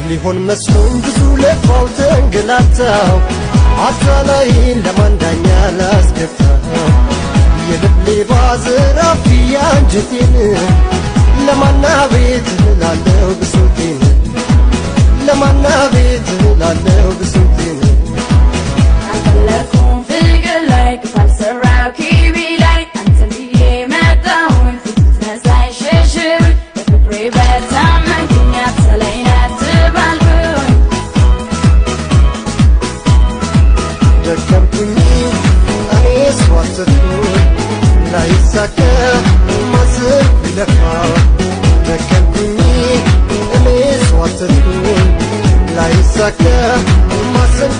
ሊሆን መስሎኝ ብዙ ለፋው ተንገላታው አታላይ ለማንዳኛ ላስገፋው የልቤ ባዝራፊ አንጀቴን ለማና ቤት ላለው ብሶቴን ለማና ቤት ላለው ብሶቴን አለኩም ፍቅር ላይ ካልሰራው ኪቢ ላይ አንተን ብዬ መጣሁኝ ስትነሳይ ሸሽር በፍቅሬ በታመንኩኝ አትለኝ አትባልኩኝ ደከምኩኝ እኔስ ዋሰትኩኝ ላይሳካ ማሰብ ቢለፋ ደከምኩኝ እኔስ ዋሰትኩኝ ላይሳካ ማሰብ